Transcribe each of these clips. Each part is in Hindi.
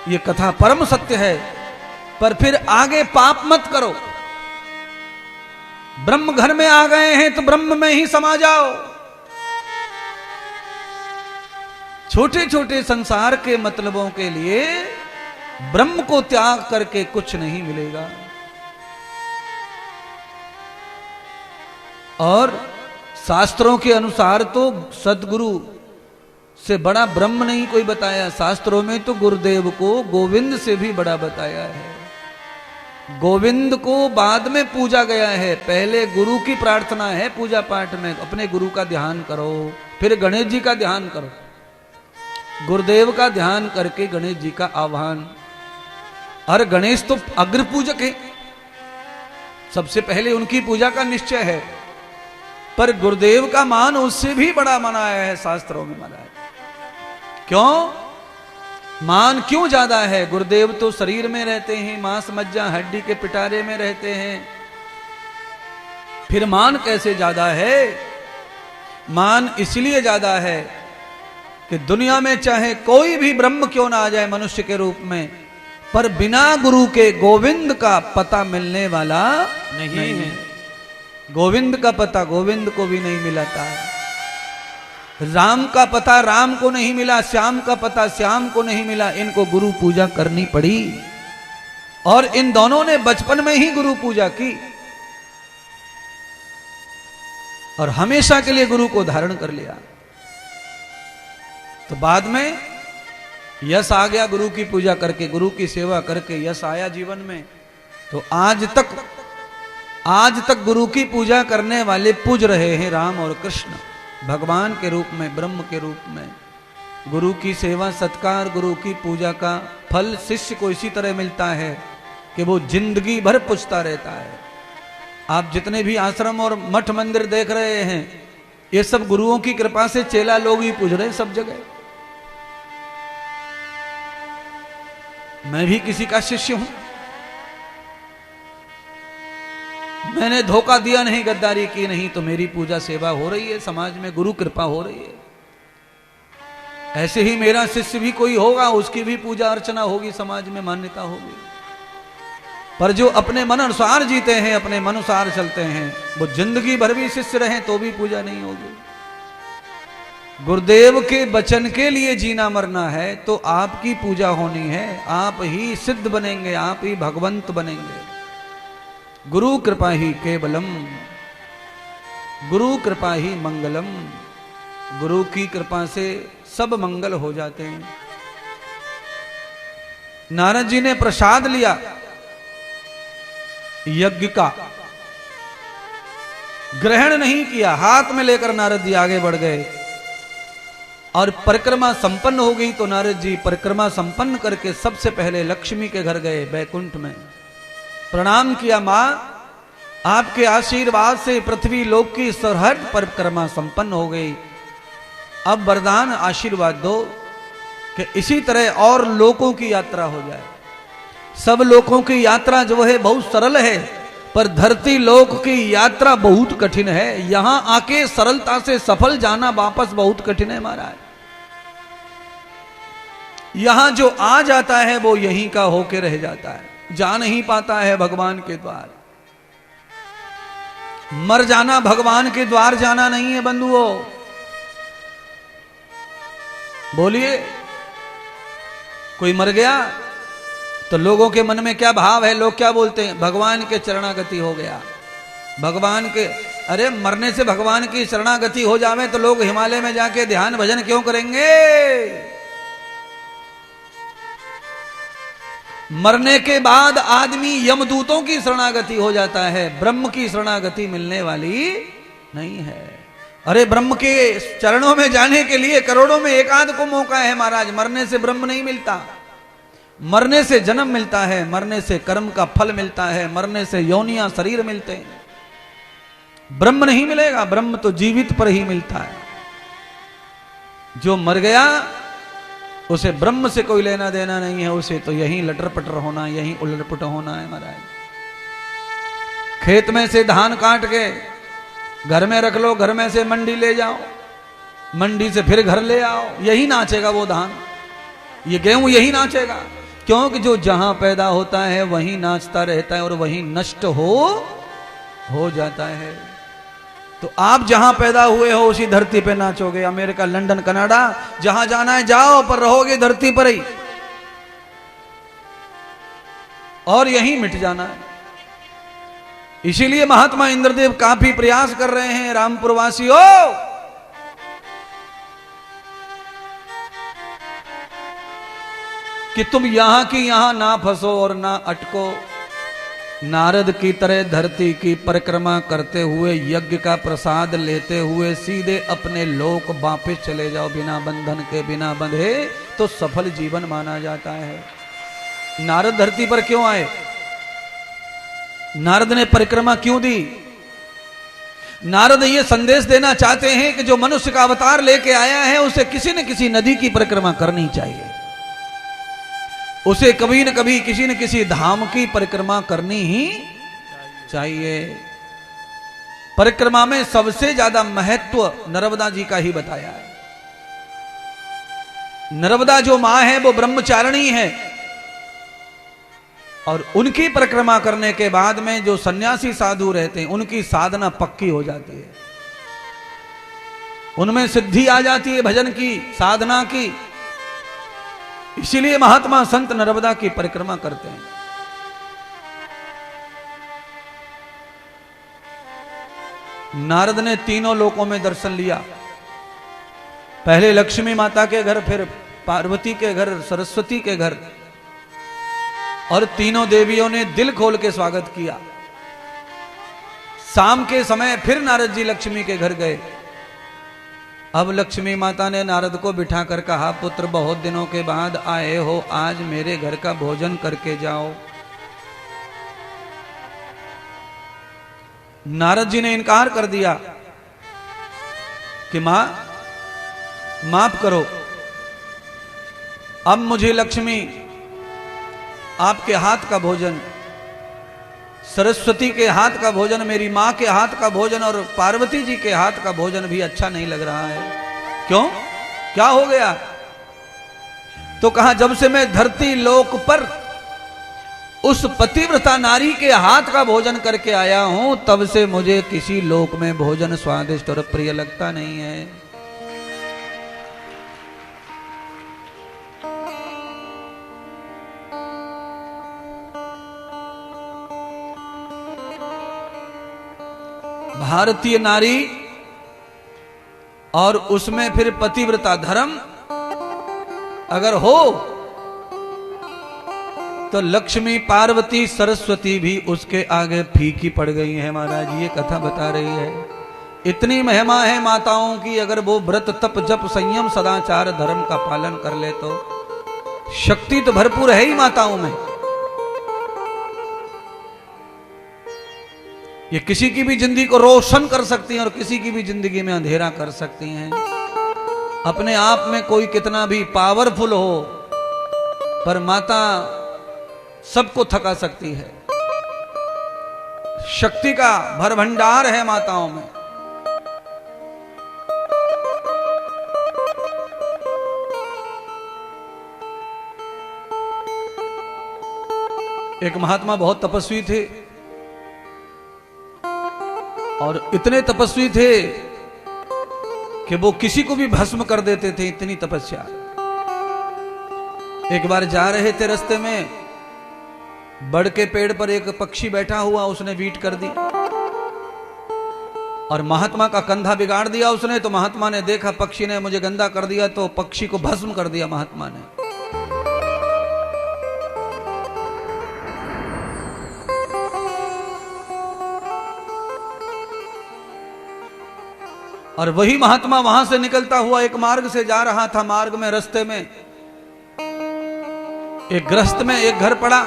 ये कथा परम सत्य है, पर फिर आगे पाप मत करो। ब्रह्म घर में आ गए हैं तो ब्रह्म में ही समा जाओ। छोटे छोटे संसार के मतलबों के लिए ब्रह्म को त्याग करके कुछ नहीं मिलेगा। और शास्त्रों के अनुसार तो सदगुरु से बड़ा ब्रह्म नहीं कोई बताया। शास्त्रों में तो गुरुदेव को गोविंद से भी बड़ा बताया है। गोविंद को बाद में पूजा गया है, पहले गुरु की प्रार्थना है पूजा पाठ में। अपने गुरु का ध्यान करो, फिर गणेश जी का ध्यान करो। गुरुदेव का ध्यान करके गणेश जी का आह्वान। और गणेश तो अग्र पूजक है, सबसे पहले उनकी पूजा का निश्चय है। पर गुरुदेव का मान उससे भी बड़ा मनाया है, शास्त्रों में मनाया। क्यों मान क्यों ज्यादा है? गुरुदेव तो शरीर में रहते हैं, मांस मज्जा हड्डी के पिटारे में रहते हैं, फिर मान कैसे ज्यादा है? मान इसलिए ज्यादा है कि दुनिया में चाहे कोई भी ब्रह्म क्यों ना आ जाए मनुष्य के रूप में, पर बिना गुरु के गोविंद का पता मिलने वाला नहीं है। गोविंद का पता गोविंद को भी नहीं मिला था, राम का पता राम को नहीं मिला, श्याम का पता श्याम को नहीं मिला। इनको गुरु पूजा करनी पड़ी और इन दोनों ने बचपन में ही गुरु पूजा की और हमेशा के लिए गुरु को धारण कर लिया। तो बाद में यश आ गया, गुरु की पूजा करके, गुरु की सेवा करके यश आया जीवन में। तो आज तक गुरु की पूजा करने वाले पूज रहे हैं राम और कृष्ण, भगवान के रूप में, ब्रह्म के रूप में। गुरु की सेवा सत्कार, गुरु की पूजा का फल शिष्य को इसी तरह मिलता है कि वो जिंदगी भर पूजता रहता है। आप जितने भी आश्रम और मठ मंदिर देख रहे हैं, ये सब गुरुओं की कृपा से चेला लोग ही पूज रहे हैं सब जगह। मैं भी किसी का शिष्य हूं, मैंने धोखा दिया नहीं, गद्दारी की नहीं, तो मेरी पूजा सेवा हो रही है, समाज में गुरु कृपा हो रही है। ऐसे ही मेरा शिष्य भी कोई होगा, उसकी भी पूजा अर्चना होगी, समाज में मान्यता होगी। पर जो अपने मन अनुसार जीते हैं, अपने मन अनुसार चलते हैं, वो जिंदगी भर भी शिष्य रहें तो भी पूजा नहीं होगी। गुरुदेव के वचन के लिए जीना मरना है तो आपकी पूजा होनी है। आप ही सिद्ध बनेंगे, आप ही भगवंत बनेंगे। गुरु कृपा ही केवलम, गुरु कृपा ही मंगलम। गुरु की कृपा से सब मंगल हो जाते हैं। नारद जी ने प्रसाद लिया यज्ञ का, ग्रहण नहीं किया, हाथ में लेकर नारद जी आगे बढ़ गए और परिक्रमा संपन्न हो गई। तो नारद जी परिक्रमा संपन्न करके सबसे पहले लक्ष्मी के घर गए, बैकुंठ में प्रणाम किया। मां, आपके आशीर्वाद से पृथ्वी लोक की सरहद परिक्रमा संपन्न हो गई। अब वरदान आशीर्वाद दो कि इसी तरह और लोकों की यात्रा हो जाए। सब लोकों की यात्रा जो है बहुत सरल है, पर धरती लोक की यात्रा बहुत कठिन है। यहां आके सरलता से सफल जाना वापस बहुत कठिन है महाराज। यहां जो आ जाता है वो यहीं का होके रह जाता है, जा नहीं पाता है भगवान के द्वार। मर जाना भगवान के द्वार जाना नहीं है बंधुओं। बोलिए, कोई मर गया तो लोगों के मन में क्या भाव है? लोग क्या बोलते हैं? भगवान के शरणागति हो गया, भगवान के। अरे मरने से भगवान की शरणागति हो जावे तो लोग हिमालय में जाके ध्यान भजन क्यों करेंगे? मरने के बाद आदमी यमदूतों की शरणागति हो जाता है, ब्रह्म की शरणागति मिलने वाली नहीं है। अरे ब्रह्म के चरणों में जाने के लिए करोड़ों में एक आध को मौका है महाराज। मरने से ब्रह्म नहीं मिलता, मरने से जन्म मिलता है, मरने से कर्म का फल मिलता है, मरने से योनियां शरीर मिलते हैं। ब्रह्म नहीं मिलेगा, ब्रह्म तो जीवित पर ही मिलता है। जो मर गया उसे ब्रह्म से कोई लेना देना नहीं है, उसे तो यहीं लटर पटर होना, यहीं उलट होना है महाराज। खेत में से धान काट के घर में रख लो, घर में से मंडी ले जाओ, मंडी से फिर घर ले आओ, यही नाचेगा वो धान, ये गेहूं यही नाचेगा। क्योंकि जो जहां पैदा होता है वहीं नाचता रहता है और वहीं नष्ट हो जाता है। तो आप जहां पैदा हुए हो उसी धरती पे नाचोगे। अमेरिका, लंदन, कनाडा, जहां जाना है जाओ, पर रहोगे धरती पर ही और यहीं मिट जाना है। इसीलिए महात्मा इंद्रदेव काफी प्रयास कर रहे हैं, रामपुर वासियों, कि तुम यहां की यहां ना फंसो और ना अटको। नारद की तरह धरती की परिक्रमा करते हुए, यज्ञ का प्रसाद लेते हुए सीधे अपने लोक वापस चले जाओ, बिना बंधन के, बिना बंधे, तो सफल जीवन माना जाता है। नारद धरती पर क्यों आए? नारद ने परिक्रमा क्यों दी? नारद ये संदेश देना चाहते हैं कि जो मनुष्य का अवतार लेके आया है उसे किसी न किसी नदी की परिक्रमा करनी चाहिए, उसे कभी न कभी किसी न किसी धाम की परिक्रमा करनी ही चाहिए। परिक्रमा में सबसे ज्यादा महत्व नर्मदा जी का ही बताया है। नर्मदा जो मां है वो ब्रह्मचारिणी है, और उनकी परिक्रमा करने के बाद में जो सन्यासी साधु रहते हैं उनकी साधना पक्की हो जाती है, उनमें सिद्धि आ जाती है भजन की, साधना की। इसीलिए महात्मा संत नर्मदा की परिक्रमा करते हैं। नारद ने तीनों लोकों में दर्शन लिया, पहले लक्ष्मी माता के घर, फिर पार्वती के घर, सरस्वती के घर, और तीनों देवियों ने दिल खोल के स्वागत किया। शाम के समय फिर नारद जी लक्ष्मी के घर गए। अब लक्ष्मी माता ने नारद को बिठाकर कहा, पुत्र बहुत दिनों के बाद आए हो, आज मेरे घर का भोजन करके जाओ। नारद जी ने इनकार कर दिया कि मां माफ करो, अब मुझे लक्ष्मी आपके हाथ का भोजन, सरस्वती के हाथ का भोजन, मेरी मां के हाथ का भोजन और पार्वती जी के हाथ का भोजन भी अच्छा नहीं लग रहा है। क्यों? क्या हो गया? तो कहा, जब से मैं धरती लोक पर उस पतिव्रता नारी के हाथ का भोजन करके आया हूं, तब से मुझे किसी लोक में भोजन स्वादिष्ट और प्रिय लगता नहीं है। भारतीय नारी और उसमें फिर पतिव्रता धर्म अगर हो तो लक्ष्मी, पार्वती, सरस्वती भी उसके आगे फीकी पड़ गई है। महाराज ये कथा बता रही है, इतनी महिमा है माताओं की, अगर वो व्रत तप जप संयम सदाचार धर्म का पालन कर ले तो शक्ति तो भरपूर है ही माताओं में। ये किसी की भी जिंदगी को रोशन कर सकती हैं और किसी की भी जिंदगी में अंधेरा कर सकती हैं। अपने आप में कोई कितना भी पावरफुल हो, पर माता सबको थका सकती है। शक्ति का भरभंडार है माताओं में। एक महात्मा बहुत तपस्वी थे और इतने तपस्वी थे कि वो किसी को भी भस्म कर देते थे, इतनी तपस्या। एक बार जा रहे थे, रास्ते में बड़ के पेड़ पर एक पक्षी बैठा हुआ, उसने बीट कर दी और महात्मा का कंधा बिगाड़ दिया उसने। तो महात्मा ने देखा पक्षी ने मुझे गंदा कर दिया, तो पक्षी को भस्म कर दिया महात्मा ने। और वही महात्मा वहां से निकलता हुआ एक मार्ग से जा रहा था। मार्ग में, रास्ते में एक गृहस्थ में एक घर पड़ा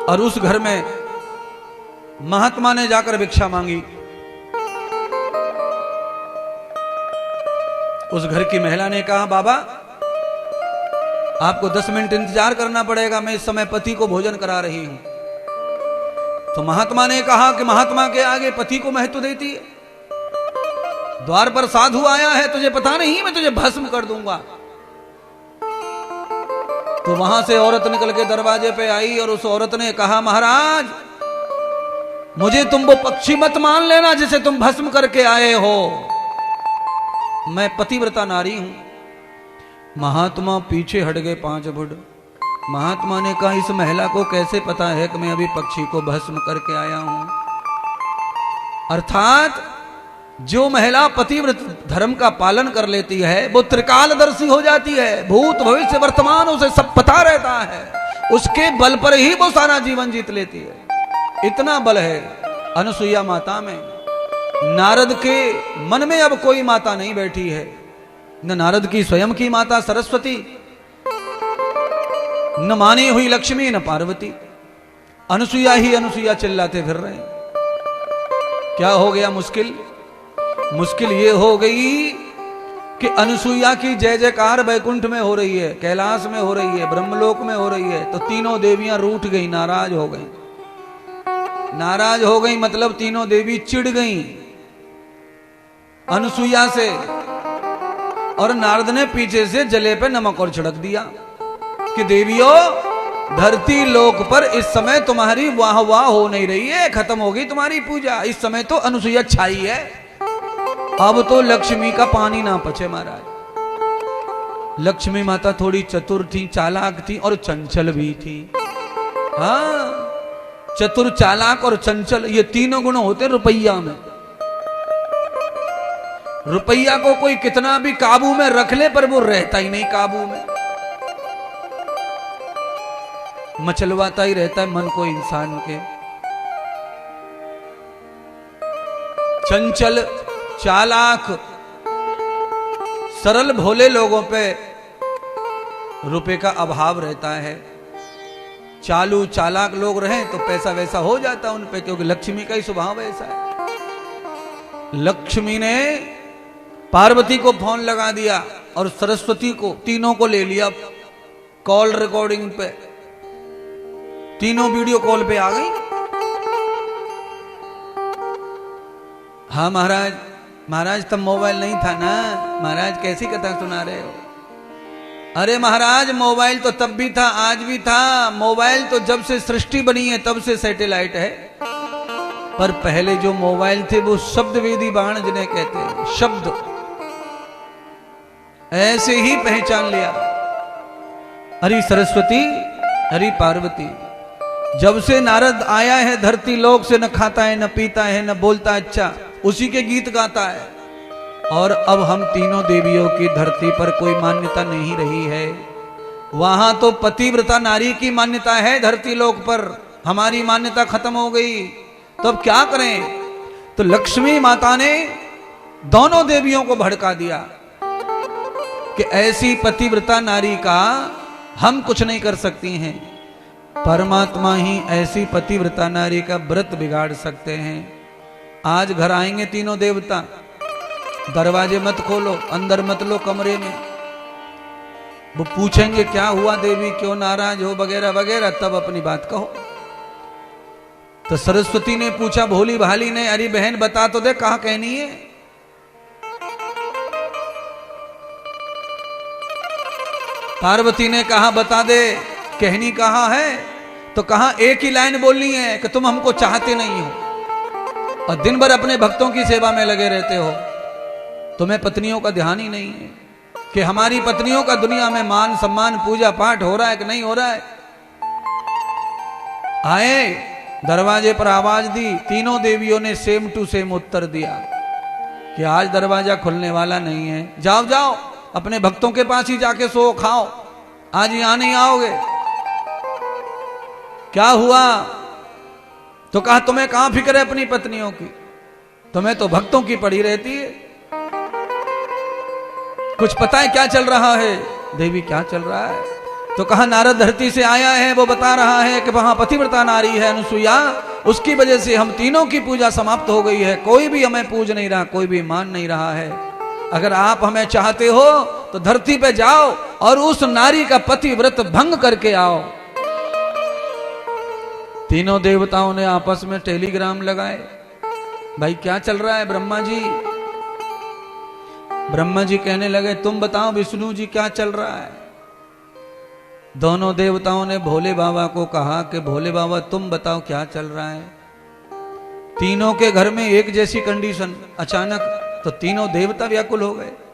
और उस घर में महात्मा ने जाकर भिक्षा मांगी। उस घर की महिला ने कहा, बाबा आपको 10 मिनट इंतजार करना पड़ेगा, मैं इस समय पति को भोजन करा रही हूं। तो महात्मा ने कहा कि महात्मा के आगे पति को महत्व देती है। द्वार पर साधु आया है, तुझे पता नहीं मैं तुझे भस्म कर दूंगा। तो वहां से औरत निकल के दरवाजे पे आई और उस औरत ने कहा, महाराज मुझे तुम वो पक्षी मत मान लेना जिसे तुम भस्म करके आए हो, मैं पतिव्रता नारी हूं। महात्मा पीछे हट गए 5 फुट। महात्मा ने कहा, इस महिला को कैसे पता है कि मैं अभी पक्षी को भस्म करके आया हूं। अर्थात जो महिला पतिव्रत धर्म का पालन कर लेती है वो त्रिकालदर्शी हो जाती है, भूत भविष्य वर्तमान उसे सब पता रहता है, उसके बल पर ही वो सारा जीवन जीत लेती है। इतना बल है अनुसुईया माता में। नारद के मन में अब कोई माता नहीं बैठी है, न नारद की स्वयं की माता सरस्वती, न मानी हुई लक्ष्मी, न पार्वती। अनुसुईया ही अनुसुईया चिल्लाते फिर रहे। क्या हो गया मुश्किल? मुश्किल ये हो गई कि अनुसुईया की जय जयकार वैकुंठ में हो रही है, कैलाश में हो रही है, ब्रह्मलोक में हो रही है, तो तीनों देवियां रूठ गई, नाराज हो गई। नाराज हो गई मतलब तीनों देवी चिढ़ गई अनुसुईया से, और नारद ने पीछे से जले पे नमक और छिड़क दिया कि देवियों, धरती लोक पर इस समय तुम्हारी वाह वाह हो नहीं रही है, खत्म हो गई तुम्हारी पूजा। इस समय तो अनुसुईया छाई है, अब तो लक्ष्मी का पानी ना पचे महाराज। लक्ष्मी माता थोड़ी चतुर थी, चालाक थी और चंचल भी थी। हाँ, चतुर, चालाक और चंचल, ये तीनों गुण होते रुपैया में। रुपैया को कोई कितना भी काबू में रख ले पर वो रहता ही नहीं काबू में, मचलवाता ही रहता है मन को इंसान के। चंचल, चालाक, सरल भोले लोगों पे रुपए का अभाव रहता है। चालू चालाक लोग रहें तो पैसा वैसा हो जाता उन पे, क्योंकि लक्ष्मी का ही स्वभाव ऐसा है। लक्ष्मी ने पार्वती को फोन लगा दिया और सरस्वती को, तीनों को ले लिया कॉल रिकॉर्डिंग पे, तीनों वीडियो कॉल पे आ गई। हाँ महाराज, महाराज तब मोबाइल नहीं था ना महाराज, कैसी कथा सुना रहे हो? अरे महाराज मोबाइल तो तब भी था, आज भी था। मोबाइल तो जब से सृष्टि बनी है तब से सैटेलाइट है, पर पहले जो मोबाइल थे वो शब्द वेदी बाण जिन्हें कहते हैं, शब्द ऐसे ही पहचान लिया। हरि सरस्वती, हरि पार्वती। जब से नारद आया है धरती लोक से, न खाता है, न पीता है, न बोलता अच्छा, उसी के गीत गाता है। और अब हम तीनों देवियों की धरती पर कोई मान्यता नहीं रही है, वहां तो पतिव्रता नारी की मान्यता है धरती लोक पर, हमारी मान्यता खत्म हो गई। तो अब क्या करें? तो लक्ष्मी माता ने दोनों देवियों को भड़का दिया कि ऐसी पतिव्रता नारी का हम कुछ नहीं कर सकती हैं, परमात्मा ही ऐसी पतिव्रता नारी का व्रत बिगाड़ सकते हैं। आज घर आएंगे तीनों देवता, दरवाजे मत खोलो, अंदर मत लो कमरे में, वो पूछेंगे क्या हुआ देवी, क्यों नाराज हो, वगैरह वगैरह, तब अपनी बात कहो। तो सरस्वती ने पूछा भोली भाली ने, अरे बहन बता तो दे कहा कहनी है। पार्वती ने कहा बता दे, कहनी कहा है? तो कहा एक ही लाइन बोलनी है कि तुम हमको चाहते नहीं हो और दिन भर अपने भक्तों की सेवा में लगे रहते हो, तुम्हें पत्नियों का ध्यान ही नहीं है कि हमारी पत्नियों का दुनिया में मान सम्मान पूजा पाठ हो रहा है कि नहीं हो रहा है। आए, दरवाजे पर आवाज दी, तीनों देवियों ने सेम टू सेम उत्तर दिया कि आज दरवाजा खुलने वाला नहीं है, जाओ जाओ अपने भक्तों के पास ही जाके सो खाओ, आज यहां नहीं आओगे। क्या हुआ? तो कहा तुम्हें कहां फिक्र है अपनी पत्नियों की, तुम्हें तो भक्तों की पड़ी रहती है, कुछ पता है क्या चल रहा है? देवी क्या चल रहा है? तो कहा नारद धरती से आया है, वो बता रहा है कि वहां पतिव्रता नारी है अनुसुईया, उसकी वजह से हम तीनों की पूजा समाप्त हो गई है, कोई भी हमें पूज नहीं रहा, कोई भी मान नहीं रहा है। अगर आप हमें चाहते हो तो धरती पे जाओ और उस नारी का पतिव्रत भंग करके आओ। तीनों देवताओं ने आपस में टेलीग्राम लगाए, भाई क्या चल रहा है ब्रह्मा जी? ब्रह्मा जी कहने लगे तुम बताओ विष्णु जी क्या चल रहा है। दोनों देवताओं ने भोले बाबा को कहा कि भोले बाबा तुम बताओ क्या चल रहा है। तीनों के घर में एक जैसी कंडीशन, अचानक तो तीनों देवता व्याकुल हो गए।